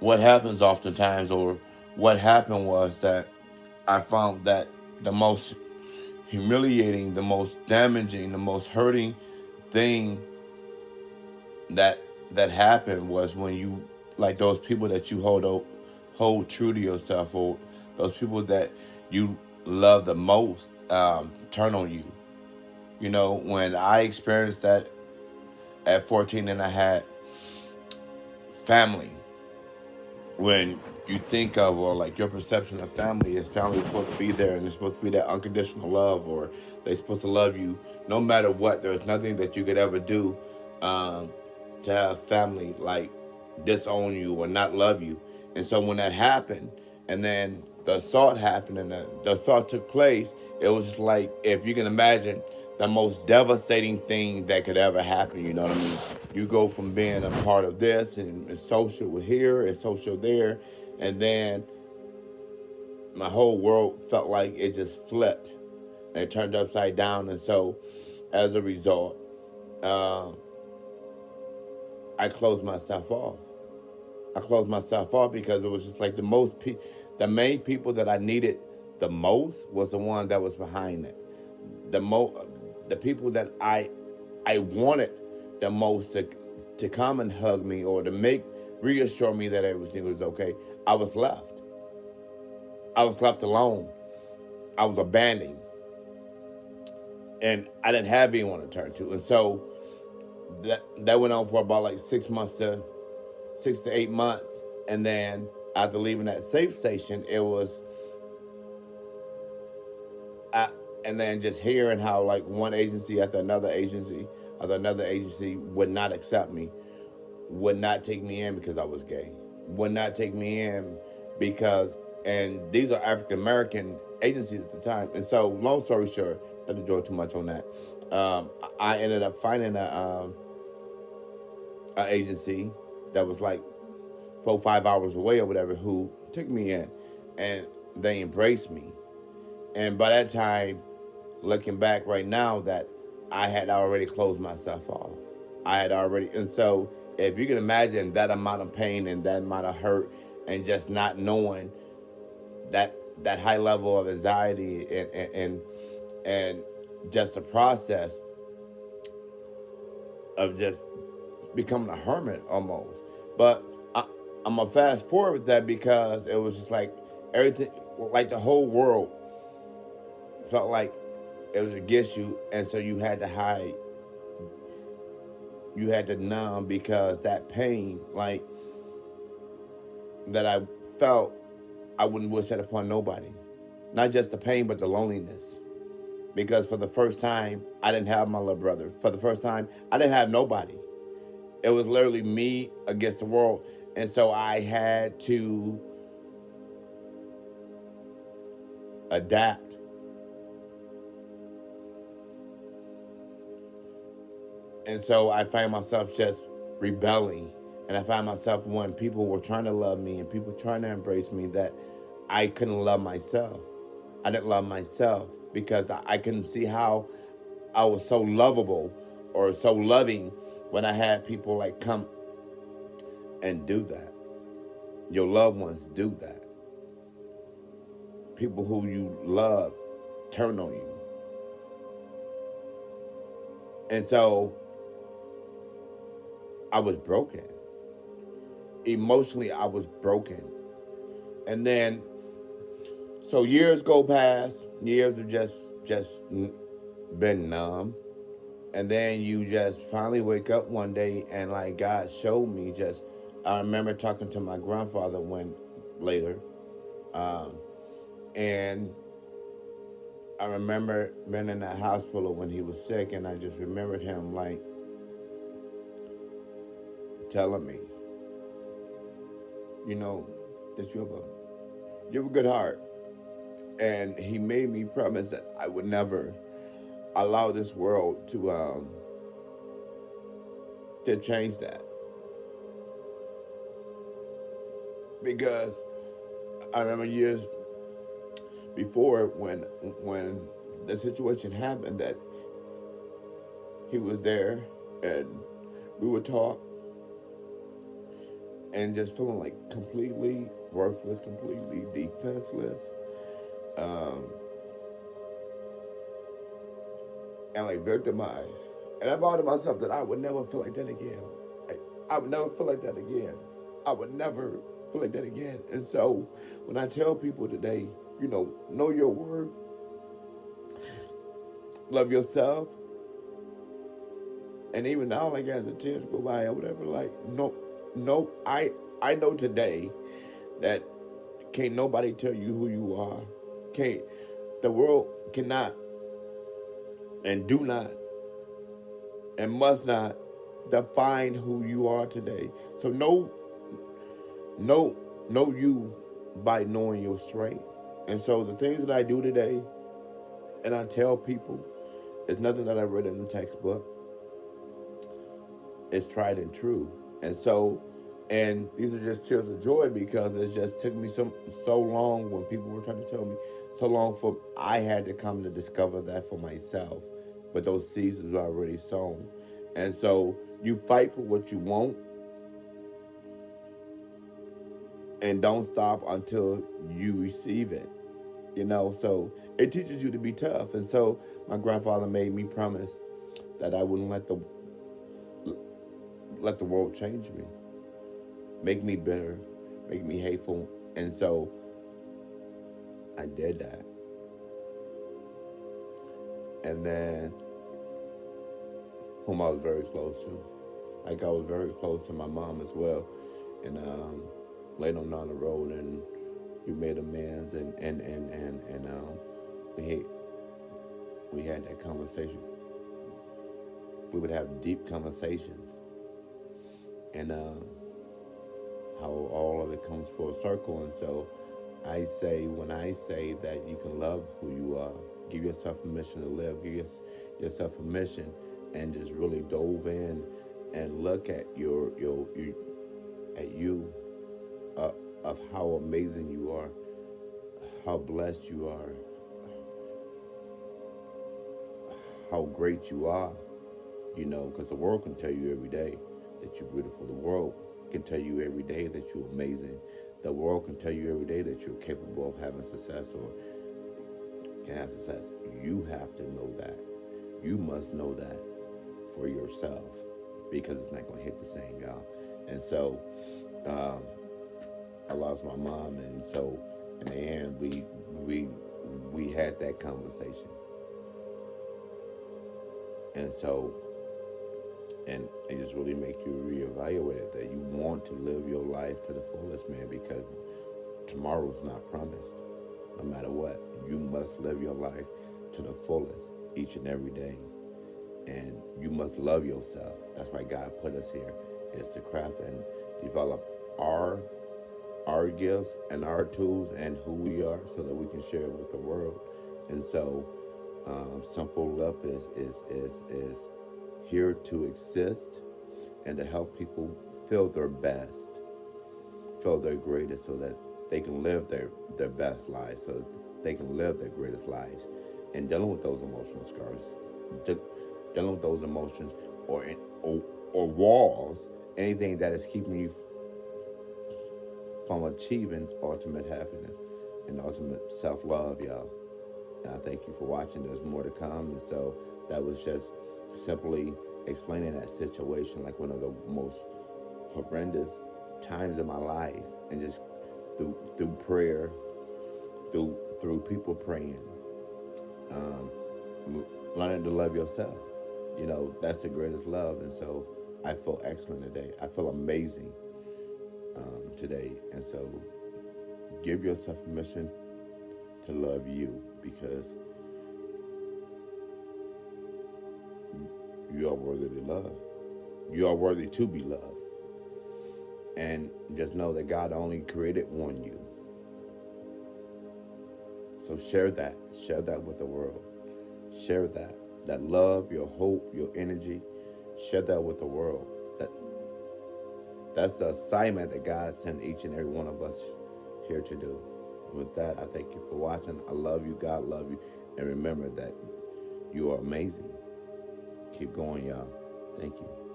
what happens oftentimes, or what happened was that I found that the most humiliating, the most damaging, the most hurting thing that that happened was when you, like, those people that you hold true to yourself, or those people that you love the most, turn on you. You know, when I experienced that at 14 and I had family, when you think of, or like your perception of family is, family is supposed to be there and it's supposed to be that unconditional love, or they're supposed to love you no matter what. There's nothing that you could ever do, um, to have family like disown you or not love you. And so when that happened, and then the assault happened, and the assault took place, it was just like, if you can imagine, the most devastating thing that could ever happen. You know what I mean? You go from being a part of this, and social here and social there, and then my whole world felt like it just flipped and it turned upside down. And so, as a result, uh, I closed myself off. I closed myself off because it was just like the main people that I needed the most was the one that was behind it. The mo, the people that I wanted the most to come and hug me, or to make reassure me that everything was okay. I was left. I was left alone. I was abandoned, and I didn't have anyone to turn to. And so that went on for about like 6 to 8 months, and then after leaving that safe station, it was, I, and then just hearing how like one agency after another agency would not accept me, would not take me in because I was gay, would not take me in because, and these are African American agencies at the time. And so, long story short, not to draw too much on that, I ended up finding a agency that was like 4 or 5 hours away or whatever, who took me in, and they embraced me. And by that time, looking back right now, that I had already closed myself off. I had already, and so if you can imagine that amount of pain and that amount of hurt, and just not knowing, that that high level of anxiety, and just the process of just becoming a hermit almost. But I, I'm gonna fast forward with that because it was just like everything, like the whole world felt like it was against you, and so you had to hide, you had to numb, because that pain, like, that I felt, I wouldn't wish that upon nobody. Not just the pain, but the loneliness. Because for the first time, I didn't have my little brother. For the first time, I didn't have nobody. It was literally me against the world. And so I had to adapt. And so I found myself just rebelling. And I found myself, when people were trying to love me and people trying to embrace me, that I couldn't love myself. I didn't love myself because I couldn't see how I was so lovable or so loving when I had people like come and do that. Your loved ones do that. People who you love turn on you. And so I was broken. Emotionally, I was broken. And then, so years go past, years of just been numb. And then you just finally wake up one day, and like God showed me just, I remember talking to my grandfather when later, um, and I remember being in that hospital when he was sick, and I just remembered him like telling me, you know, that you have a good heart, and he made me promise that I would never allow this world to change that, because I remember years before, when the situation happened, that he was there and we would talk, and just feeling like completely worthless, completely defenseless, um, and like victimized. And I vowed to myself that I would never feel like that again. Like, I would never feel like that again. I would never feel like that again. And so when I tell people today, know your worth, love yourself, and even now, like as the tears go by or whatever, like no, I know today that can't nobody tell you who you are. Can't the world cannot and do not and must not define who you are today. So know you by knowing your strength. And so the things that I do today and I tell people, it's nothing that I read in the textbook. It's tried and true. And so, and these are just tears of joy because it just took me so long when people were trying to tell me so long for I had to come to discover that for myself. But those seeds were already sown. And so you fight for what you want and don't stop until you receive it. So it teaches you to be tough. And so my grandfather made me promise that I wouldn't let the world change me, make me bitter, make me hateful. And so I did that. And then whom I was very close to. Like I was very close to my mom as well. And later on down the road and we made amends and we we had that conversation. We would have deep conversations and how all of it comes full circle. And so when I say that you can love who you are, give yourself permission to live, give yourself permission, and just really dove in and look at you uh, of how amazing you are, how blessed you are, how great you are. Because the world can tell you every day that you're beautiful. The world can tell you every day that you're amazing. The world can tell you every day that you're capable of having success or can have success. You have to know that. You must know that for yourself because it's not going to hit the same, y'all. And so um, I lost my mom, and so in the end, we had that conversation, and so and it just really make you reevaluate it that you want to live your life to the fullest, man, because tomorrow's not promised. No matter what, you must live your life to the fullest each and every day, and you must love yourself. That's why God put us here, is to craft and develop our gifts and our tools and who we are, so that we can share it with the world. And so, Simple Love is here to exist and to help people feel their best, feel their greatest, so that they can live their best lives, so they can live their greatest lives. And dealing with those emotional scars, dealing with those emotions or walls, anything that is keeping you from achieving ultimate happiness and ultimate self-love, y'all. And I thank you for watching. There's more to come. And so that was just simply explaining that situation, like one of the most horrendous times in my life, and just through prayer, through people praying, um, learning to love yourself. That's the greatest love. And so I feel excellent today. I feel amazing today. And so give yourself permission to love you, because you are worthy to love. You are worthy to be loved. And just know that God only created one you. So share that. Share that with the world. Share that. That love, your hope, your energy. Share that with the world. That's the assignment that God sent each and every one of us here to do. With that, I thank you for watching. I love you. God love you. And remember that you are amazing. Keep going, y'all. Thank you.